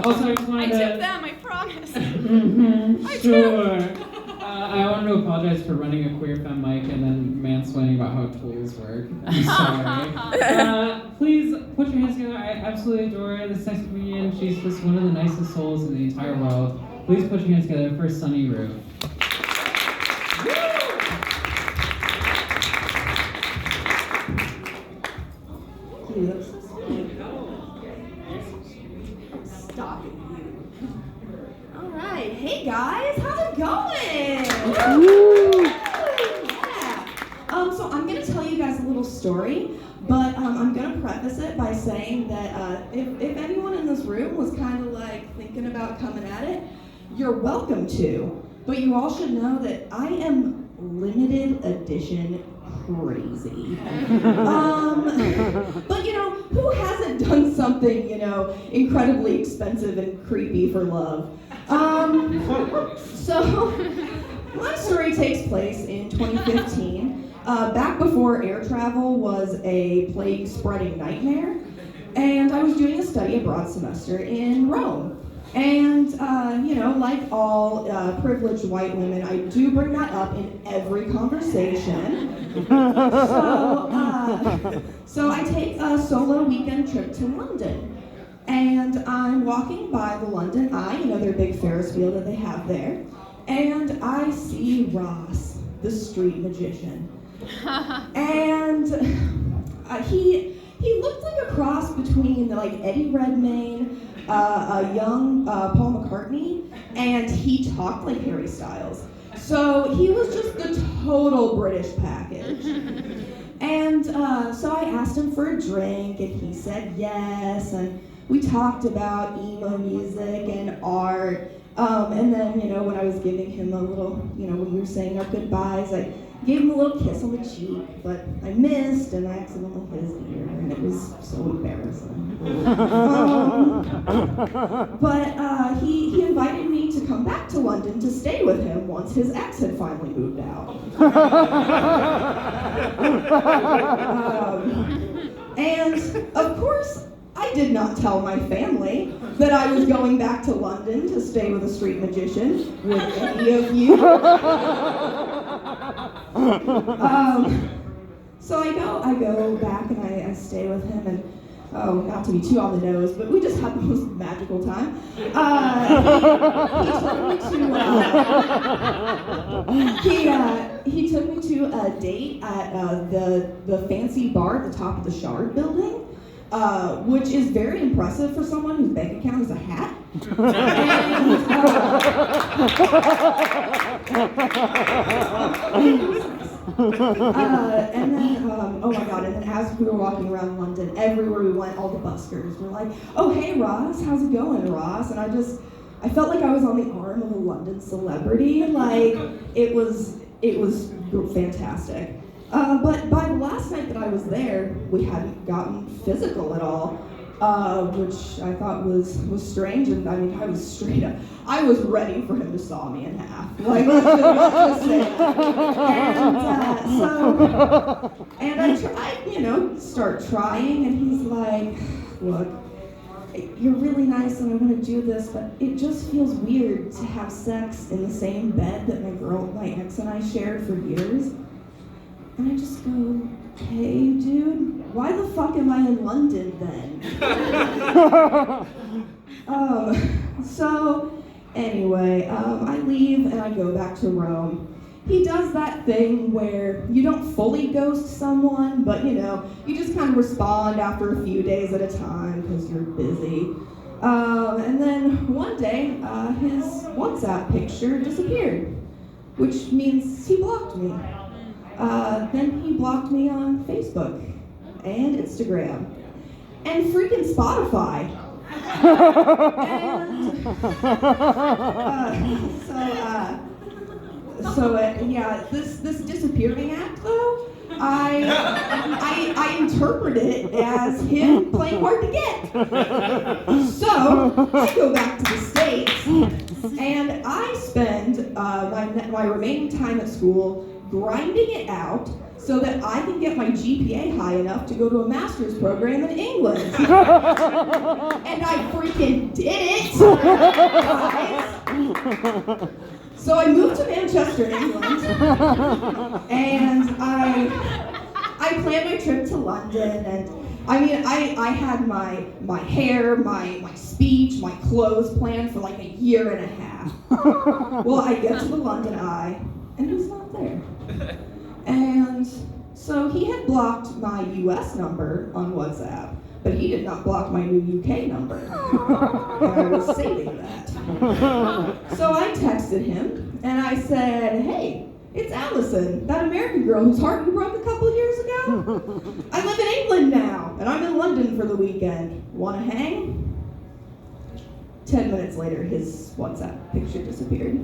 Also, I just wanted I to... took them, I promise. Sure. I wanted to apologize for running a queer femme mic and then mansplaining about how tools work. I'm sorry. Please put your hands together. I absolutely adore this next comedian. She's just one of the nicest souls in the entire world. Please put your hands together for Sunny Rue. Stop it, you. All right, hey guys, how's it going? Woo! Yeah. So I'm gonna tell you guys a little story, but I'm gonna preface it by saying that if anyone in this room was kind of like thinking about coming at it, you're welcome to. But you all should know that I am limited edition crazy. But you know, who hasn't done something, you know, incredibly expensive and creepy for love? So my story takes place in 2015, back before air travel was a plague-spreading nightmare, and I was doing a study abroad semester in Rome. And, you know, like all privileged white women, I do bring that up in every conversation. So I take a solo weekend trip to London. And I'm walking by the London Eye, you know, their big Ferris wheel that they have there. And I see Ross, the street magician. And he looked like a cross between like Eddie Redmayne, a young Paul McCartney, and he talked like Harry Styles. So he was just the total British package. And so I asked him for a drink, and he said yes, and we talked about emo music and art. And then, you know, when I was giving him a little, you know, when we were saying our goodbyes, I gave him a little kiss on the cheek, but I missed, and I accidentally hit his ear, and it was so embarrassing. But he invited me to come back to London to stay with him once his ex had finally moved out. And of course, I did not tell my family that I was going back to London to stay with a street magician. Would any of you? So I go back and I stay with him, and oh, not to be too on the nose, but we just had the most magical time. He took me to a date at the fancy bar at the top of the Shard building. Which is very impressive for someone whose bank account is a hat. And then, oh my God, and then as we were walking around London, everywhere we went, all the buskers were like, oh, hey, Ross, how's it going, Ross? And I felt like I was on the arm of a London celebrity. Like, it was fantastic. But by the last night that I was there, we hadn't gotten physical at all, which I thought was strange. And I mean, I was straight up, I was ready for him to saw me in half. Like, let's just say that. And I you know, start trying, and he's like, look, you're really nice and I want to do this, but it just feels weird to have sex in the same bed that my ex and I shared for years. And I just go, hey, dude, why the fuck am I in London then? So anyway, I leave and I go back to Rome. He does that thing where you don't fully ghost someone, but you know, you just kind of respond after a few days at a time because you're busy. And then one day, his WhatsApp picture disappeared, which means he blocked me. Then he blocked me on Facebook and Instagram and freaking Spotify. Yeah, this disappearing act though, I interpret it as him playing hard to get. So I go back to the States and I spend my remaining time at school grinding it out, so that I can get my GPA high enough to go to a master's program in England. And I freaking did it, guys. So I moved to Manchester, England, and I planned my trip to London, and I mean, I had my hair, my speech, my clothes planned for like a year and a half. Well, I get to the London Eye, and he's not there. And so he had blocked my US number on WhatsApp, but he did not block my new UK number. And I was saving that. So I texted him, and I said, hey, it's Allison, that American girl whose heart you broke a couple of years ago. I live in England now, and I'm in London for the weekend. Wanna hang? 10 minutes later, his WhatsApp picture disappeared.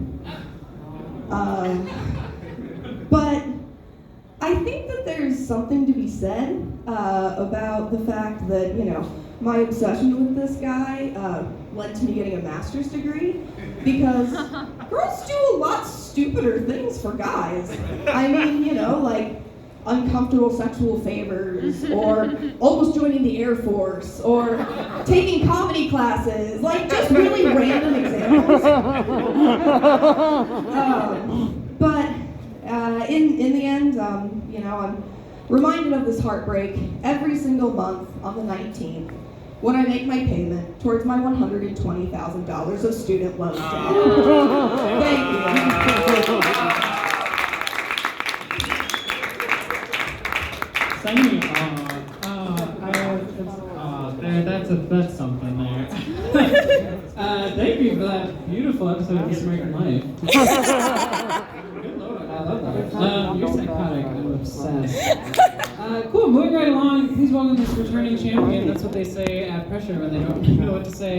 But I think that there's something to be said about the fact that, you know, my obsession with this guy led to me getting a master's degree, because girls do a lot stupider things for guys. I mean, you know, like uncomfortable sexual favors, or almost joining the Air Force, or taking comedy classes, like just really random examples. But in the end, you know, I'm reminded of this heartbreak every single month on the 19th when I make my payment towards my $120,000 of student loan debt. Thank you. Sunny, that's something there. Thank you for that beautiful episode of This American Life. Good Lord, I love that. You're psychotic. I'm obsessed. Cool. Moving right along. Please welcome this returning champion. That's what they say at Pressure when they don't know what to say.